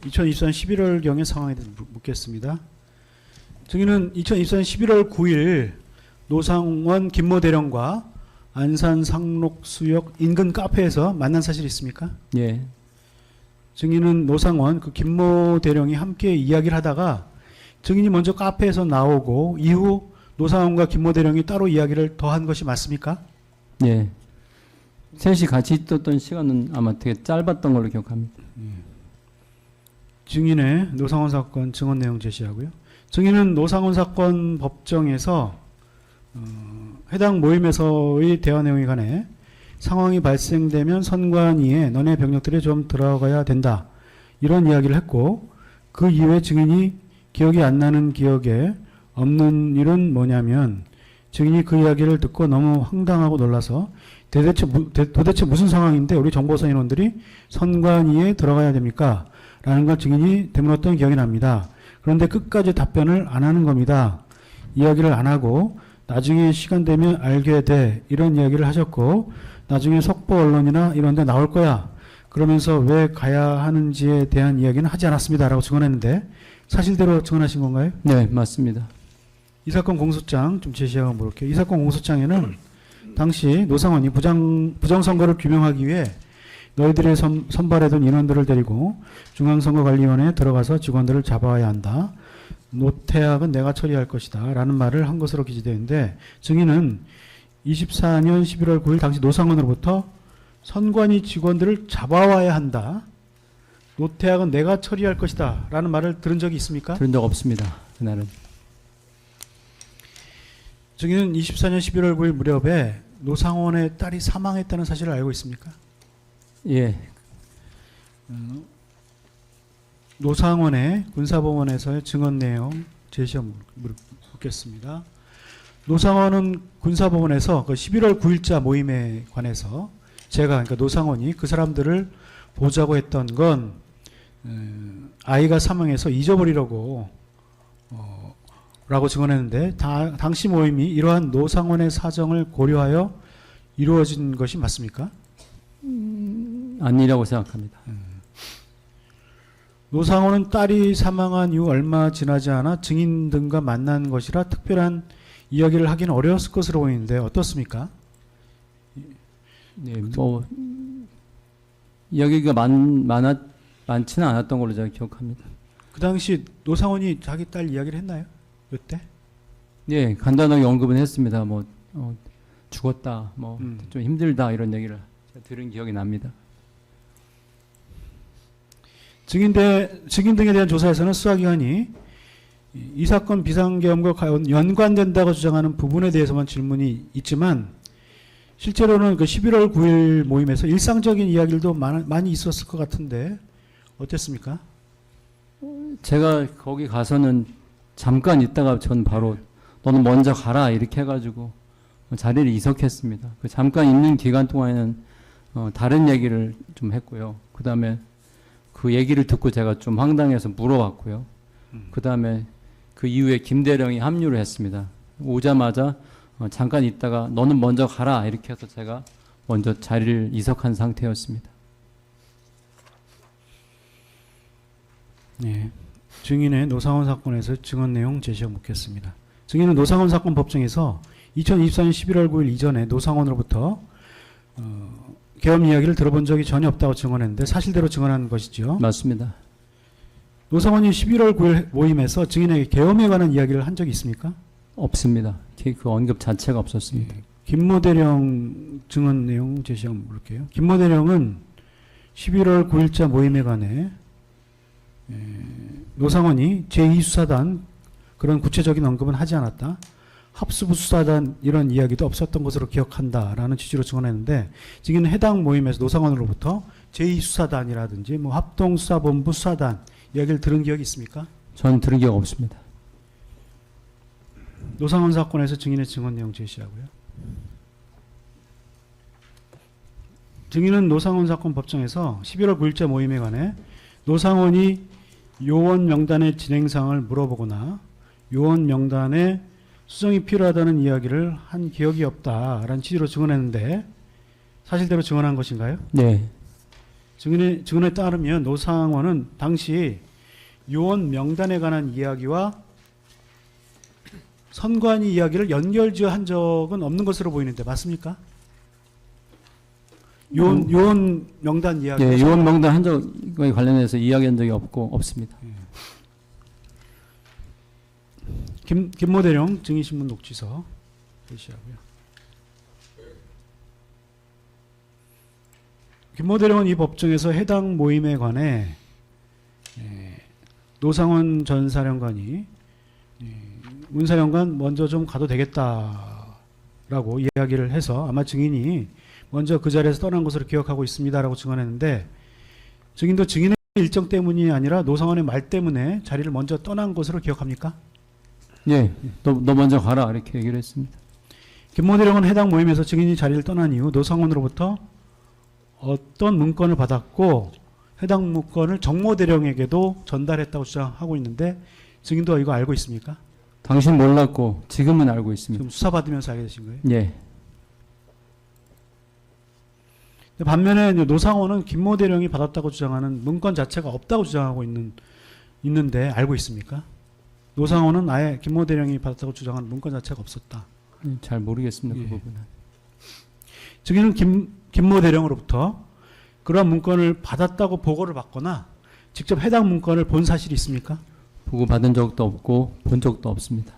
2024년 11월경의 상황에 대해서 묻겠습니다. 증인은 2024년 11월 9일 노상원 김모 대령과 안산 상록수역 인근 카페에서 만난 사실이 있습니까? 예. 증인은 노상원 그 김모 대령이 함께 이야기를 하다가 증인이 먼저 카페에서 나오고 이후 노상원과 김모 대령이 따로 이야기를 더 한 것이 맞습니까? 예. 셋이 같이 있었던 시간은 아마 되게 짧았던 걸로 기억합니다. 증인의 노상원 사건 증언 내용 제시하고요. 증인은 노상원 사건 법정에서 해당 모임에서의 대화 내용에 관해 상황이 발생되면 선관위에 너네 병력들이 좀 들어가야 된다. 이런 이야기를 했고 그 이후에 증인이 기억이 안 나는 기억에 없는 일은 뭐냐면 증인이 그 이야기를 듣고 너무 황당하고 놀라서 도대체 무슨 상황인데 우리 정보선 인원들이 선관위에 들어가야 됩니까? 라는 걸 증인이 되물었던 기억이 납니다. 그런데 끝까지 답변을 안 하는 겁니다. 이야기를 안 하고 나중에 시간 되면 알게 돼 이런 이야기를 하셨고 나중에 속보 언론이나 이런 데 나올 거야. 그러면서 왜 가야 하는지에 대한 이야기는 하지 않았습니다. 라고 증언했는데 사실대로 증언하신 건가요? 네, 맞습니다. 이 사건 공소장 좀 제시하고 물을게요. 이 사건 공소장에는 당시 노상원이 부정선거를 규명하기 위해 너희들이 선발해둔 인원들을 데리고 중앙선거관리위원회에 들어가서 직원들을 잡아와야 한다. 노태악은 내가 처리할 것이다. 라는 말을 한 것으로 기재되어 있는데 증인은 24년 11월 9일 당시 노상원으로부터 선관위 직원들을 잡아와야 한다. 노태악은 내가 처리할 것이다. 라는 말을 들은 적이 있습니까? 들은 적 없습니다. 그날은. 증인은 24년 11월 9일 무렵에 노상원의 딸이 사망했다는 사실을 알고 있습니까? 예. 노상원의 군사법원에서의 증언 내용 제시해 묻겠습니다. 노상원은 군사법원에서 그 11월 9일자 모임에 관해서 그러니까 노상원이 그 사람들을 보자고 했던 건 아이가 사망해서 잊어버리려고 라고 증언했는데 당시 모임이 이러한 노상원의 사정을 고려하여 이루어진 것이 맞습니까? 아니라고 생각합니다. 노상원은 딸이 사망한 이후 얼마 지나지 않아 증인 등과 만난 것이라 특별한 이야기를 하기는 어려웠을 것으로 보이는데 어떻습니까? 네, 뭐 이야기가 많지는 않았던 걸로 제가 기억합니다. 그 당시 노상원이 자기 딸 이야기를 했나요? 이때? 예, 간단하게 언급은 했습니다. 뭐 죽었다, 뭐 좀 힘들다 이런 얘기를 제가 들은 기억이 납니다. 증인 등에 대한 조사에서는 수사기관이 이 사건 비상계엄과 연관된다고 주장하는 부분에 대해서만 질문이 있지만 실제로는 그 11월 9일 모임에서 일상적인 이야기들도 많이 있었을 것 같은데 어땠습니까? 제가 거기 가서는 잠깐 있다가 전 바로 너는 먼저 가라 이렇게 해가지고 자리를 이석했습니다. 그 잠깐 있는 기간 동안에는 다른 얘기를 좀 했고요. 그 다음에 그 얘기를 듣고 제가 좀 황당해서 물어봤고요. 그 다음에 그 이후에 김대령이 합류를 했습니다. 오자마자 잠깐 있다가 너는 먼저 가라 이렇게 해서 제가 먼저 자리를 이석한 상태였습니다. 네. 증인의 노상원 사건에서 증언 내용 제시해 묻겠습니다. 증인은 노상원 사건 법정에서 2024년 11월 9일 이전에 노상원으로부터 계엄 이야기를 들어본 적이 전혀 없다고 증언했는데 사실대로 증언한 것이죠. 맞습니다. 노상원이 11월 9일 모임에서 증인에게 계엄에 관한 이야기를 한 적이 있습니까? 없습니다. 그 언급 자체가 없었습니다. 김모 대령 증언 내용 제시 한번 볼게요. 김모 대령은 11월 9일자 모임에 관해 노상원이 제2수사단 그런 구체적인 언급은 하지 않았다. 합수부 수사단 이런 이야기도 없었던 것으로 기억한다라는 취지로 증언했는데 지금 해당 모임에서 노상원으로부터 제2수사단이라든지 뭐 합동수사본부 수사단 이야기를 들은 기억이 있습니까? 전 들은 기억 없습니다. 노상원 사건에서 증인의 증언 내용 제시하고요. 증인은 노상원 사건 법정에서 11월 9일자 모임에 관해 노상원이 요원 명단의 진행상을 물어보거나 요원 명단에 수정이 필요하다는 이야기를 한 기억이 없다라는 취지로 증언했는데 사실대로 증언한 것인가요? 네. 증언에 따르면 노상원은 당시 요원 명단에 관한 이야기와 선관위 이야기를 연결지어 한 적은 없는 것으로 보이는데 맞습니까? 요원 명단 이야기. 예, 요원 명단 한 적에 관련해서 이야기한 적이 없습니다. 김모 대령 증인신문 녹취서 제시하고요. 김모 대령은 이 법정에서 해당 모임에 관해 노상원 전 사령관이 문 사령관 먼저 좀 가도 되겠다라고 이야기를 해서 아마 증인이 먼저 그 자리에서 떠난 것으로 기억하고 있습니다라고 증언했는데 증인도 증인의 일정 때문이 아니라 노상원의 말 때문에 자리를 먼저 떠난 것으로 기억합니까? 예, 너 먼저 가라 이렇게 얘기를 했습니다. 김모 대령은 해당 모임에서 증인이 자리를 떠난 이후 노상원으로부터 어떤 문건을 받았고 해당 문건을 정모 대령에게도 전달했다고 주장하고 있는데 증인도 이거 알고 있습니까? 당신 몰랐고 지금은 알고 있습니다. 지금 수사받으면서 알게 되신 거예요? 예, 반면에 노상원은 김모 대령이 받았다고 주장하는 문건 자체가 없다고 주장하고 있는데 알고 있습니까? 노상원은 아예 김모 대령이 받았다고 주장하는 문건 자체가 없었다. 잘 모르겠습니다. 예. 그 부분은. 증인은 김모 대령으로부터 그러한 문건을 받았다고 보고를 받거나 직접 해당 문건을 본 사실이 있습니까? 보고 받은 적도 없고 본 적도 없습니다.